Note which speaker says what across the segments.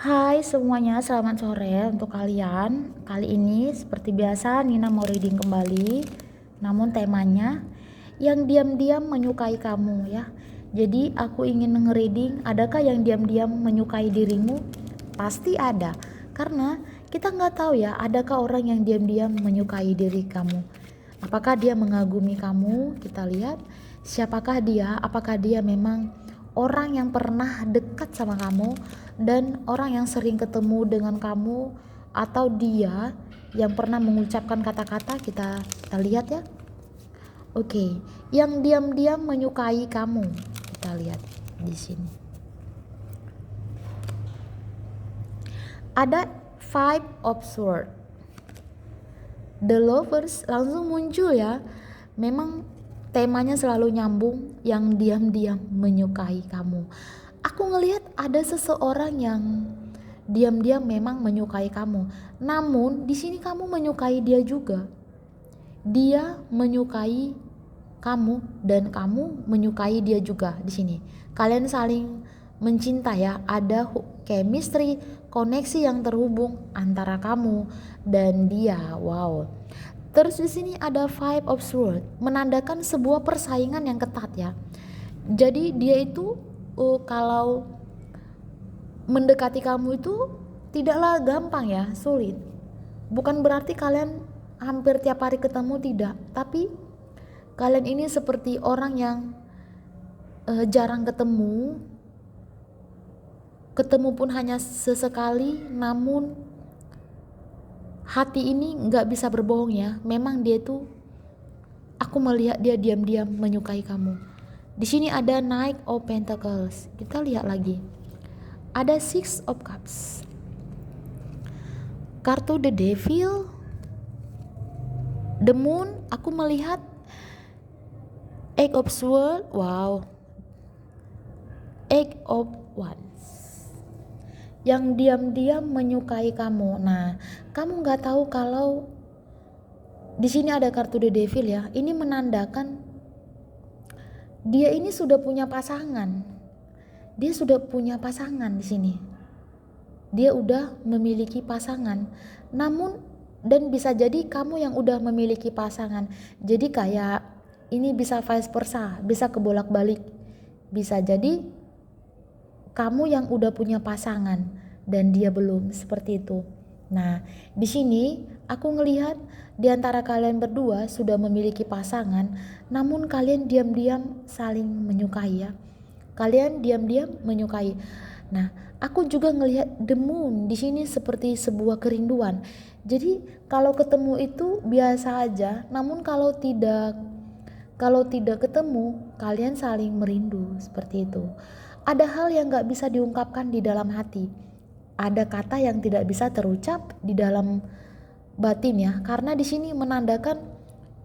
Speaker 1: Hai semuanya, selamat sore untuk kalian. Kali ini seperti biasa Nina mau reading kembali. Namun temanya yang diam-diam menyukai kamu ya. Jadi aku ingin nge-reading, adakah yang diam-diam menyukai dirimu? Pasti ada. Karena kita nggak tahu ya, adakah orang yang diam-diam menyukai diri kamu. Apakah dia mengagumi kamu? Kita lihat siapakah dia, apakah dia memang orang yang pernah dekat sama kamu dan orang yang sering ketemu dengan kamu, atau dia yang pernah mengucapkan kata-kata. Kita lihat ya. Oke, yang diam-diam menyukai kamu. Kita lihat di sini. Ada Five of Swords. The Lovers langsung muncul ya. Memang temanya selalu nyambung, yang diam-diam menyukai kamu. Aku ngelihat ada seseorang yang diam-diam memang menyukai kamu. Namun di sini kamu menyukai dia juga. Dia menyukai kamu dan kamu menyukai dia juga di sini. Kalian saling mencinta ya, ada chemistry, koneksi yang terhubung antara kamu dan dia. Wow. Terus di sini ada Five of Swords, menandakan sebuah persaingan yang ketat ya. Jadi dia itu kalau mendekati kamu itu tidaklah gampang ya, sulit. Bukan berarti kalian hampir tiap hari ketemu, tidak, tapi kalian ini seperti orang yang jarang ketemu pun hanya sesekali. Namun hati ini nggak bisa berbohong ya, memang dia itu, aku melihat dia diam-diam menyukai kamu. Di sini ada Knight of Pentacles. Kita lihat lagi. Ada Six of Cups. Kartu The Devil, The Moon, aku melihat Eight of Swords, wow. Eight of Wands. Yang diam-diam menyukai kamu. Nah, kamu nggak tahu kalau di sini ada kartu The Devil ya. Ini menandakan dia ini sudah punya pasangan. Dia sudah punya pasangan di sini. Dia udah memiliki pasangan. Namun dan bisa jadi kamu yang udah memiliki pasangan. Jadi kayak ini bisa vice versa, bisa kebolak-balik. Bisa jadi kamu yang udah punya pasangan dan dia belum, seperti itu. Nah, di sini aku ngelihat di antara kalian berdua sudah memiliki pasangan, namun kalian diam-diam saling menyukai ya. Kalian diam-diam menyukai. Nah, aku juga ngelihat the moon di sini seperti sebuah kerinduan. Jadi kalau ketemu itu biasa aja, namun kalau tidak ketemu, kalian saling merindu, seperti itu. Ada hal yang gak bisa diungkapkan di dalam hati. Ada kata yang tidak bisa terucap di dalam batin ya, karena di sini menandakan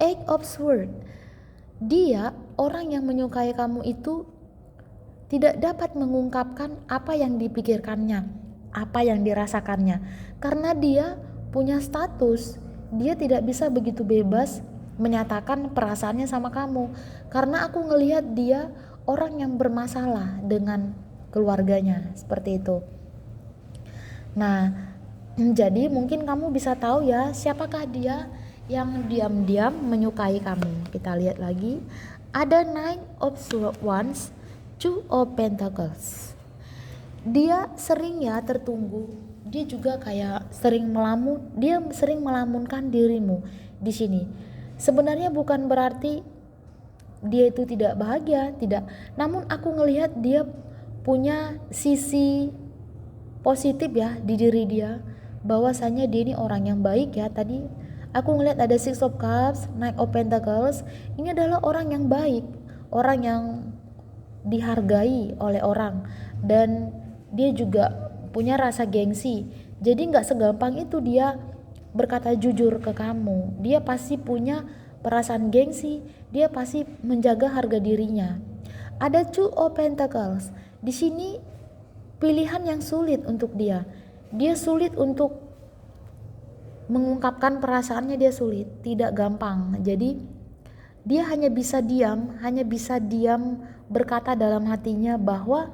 Speaker 1: Eight of Swords. Dia, orang yang menyukai kamu itu, tidak dapat mengungkapkan apa yang dipikirkannya, apa yang dirasakannya, karena dia punya status. Dia tidak bisa begitu bebas menyatakan perasaannya sama kamu, karena aku ngelihat dia orang yang bermasalah dengan keluarganya, seperti itu. Nah, jadi mungkin kamu bisa tahu ya siapakah dia yang diam-diam menyukai kamu. Kita lihat lagi. Ada Nine of Wands, Two of Pentacles. Dia sering ya tertunggu. Dia juga kayak sering dia sering melamunkan dirimu di sini. Sebenarnya bukan berarti dia itu tidak bahagia, tidak. Namun aku ngelihat dia punya sisi positif ya di diri dia, bahwasanya dia ini orang yang baik ya. Tadi aku ngelihat ada Six of Cups, Knight of Pentacles. Ini adalah orang yang baik, orang yang dihargai oleh orang, dan dia juga punya rasa gengsi. Jadi nggak segampang itu dia berkata jujur ke kamu. Dia pasti punya perasaan gengsi, dia pasti menjaga harga dirinya. Ada Two of Pentacles. Di sini pilihan yang sulit untuk dia. Dia sulit untuk mengungkapkan perasaannya, dia sulit, tidak gampang. Jadi dia hanya bisa diam berkata dalam hatinya bahwa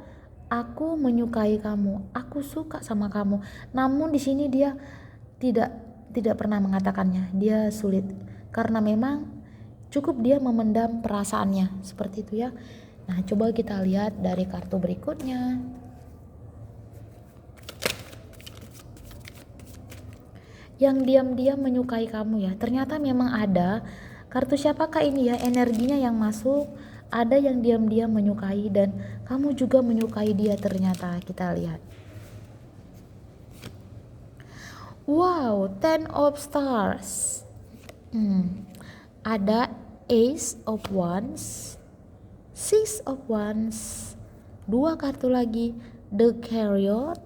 Speaker 1: aku menyukai kamu, aku suka sama kamu. Namun di sini dia tidak pernah mengatakannya. Dia sulit karena memang cukup dia memendam perasaannya, seperti itu ya. Nah, coba kita lihat dari kartu berikutnya. Yang diam-diam menyukai kamu ya. Ternyata memang ada. Kartu siapakah ini ya? Energinya yang masuk. Ada yang diam-diam menyukai dan kamu juga menyukai dia ternyata. Kita lihat. Wow, 10 of stars. Ada Ace of Wands, Six of Wands, 2 kartu lagi, The Chariot,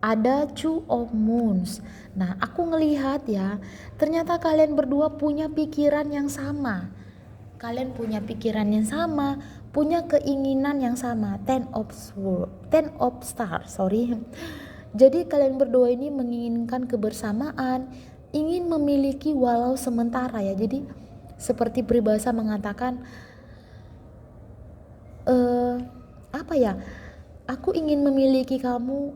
Speaker 1: ada Two of Moons. Nah, aku ngelihat ya, ternyata kalian berdua punya pikiran yang sama. Kalian punya pikiran yang sama, punya keinginan yang sama. 10 of stars. Jadi kalian berdua ini menginginkan kebersamaan, ingin memiliki walau sementara ya. Jadi seperti peribahasa mengatakan apa ya? Aku ingin memiliki kamu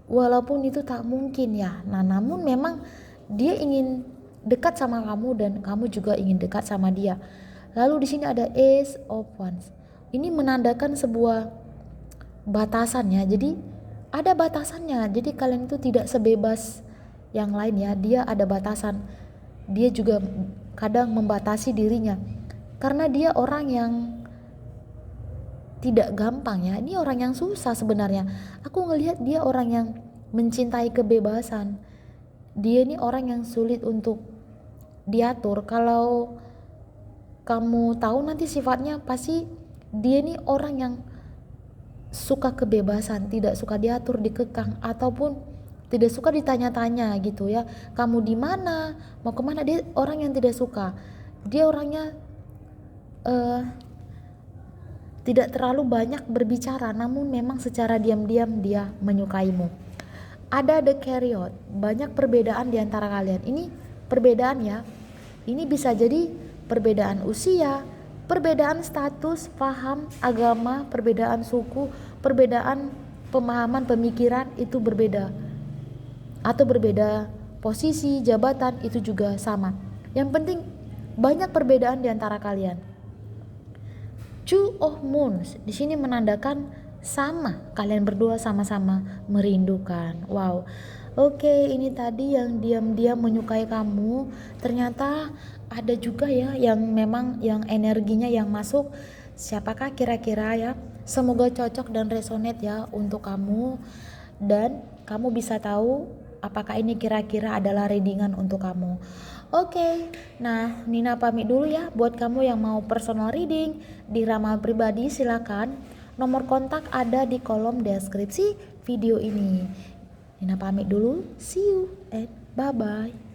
Speaker 1: walaupun itu tak mungkin ya. Nah, namun memang dia ingin dekat sama kamu dan kamu juga ingin dekat sama dia. Lalu di sini ada Ace of Wands. Ini menandakan sebuah batasan ya. Jadi ada batasannya. Jadi kalian itu tidak sebebas yang lain ya. Dia ada batasan. Dia juga kadang membatasi dirinya. Karena dia orang yang tidak gampang ya. Ini orang yang susah sebenarnya. Aku ngelihat dia orang yang mencintai kebebasan. Dia ini orang yang sulit untuk diatur. Kalau kamu tahu nanti sifatnya, pasti dia ini orang yang suka kebebasan, tidak suka diatur, dikekang, ataupun tidak suka ditanya-tanya gitu ya. Kamu di mana, mau kemana? Dia orang yang tidak suka. Dia orangnya tidak terlalu banyak berbicara, namun memang secara diam-diam dia menyukaimu. Ada The Chariot, banyak perbedaan di antara kalian. Ini perbedaan ya. Ini bisa jadi perbedaan usia, perbedaan status, paham, agama, perbedaan suku, perbedaan pemahaman, pemikiran itu berbeda. Atau berbeda posisi, jabatan itu juga sama. Yang penting banyak perbedaan di antara kalian. Two of Moons di sini menandakan sama, kalian berdua sama-sama merindukan. Wow. Oke, ini tadi yang diam-diam menyukai kamu. Ternyata ada juga ya yang memang yang energinya yang masuk. Siapakah kira-kira ya? Semoga cocok dan resonate ya untuk kamu. Dan kamu bisa tahu apakah ini kira-kira adalah readingan untuk kamu. Oke, nah Nina pamit dulu ya. Buat kamu yang mau personal reading di ramal pribadi silakan. Nomor kontak ada di kolom deskripsi video ini. Nina pamit dulu. See you and bye-bye.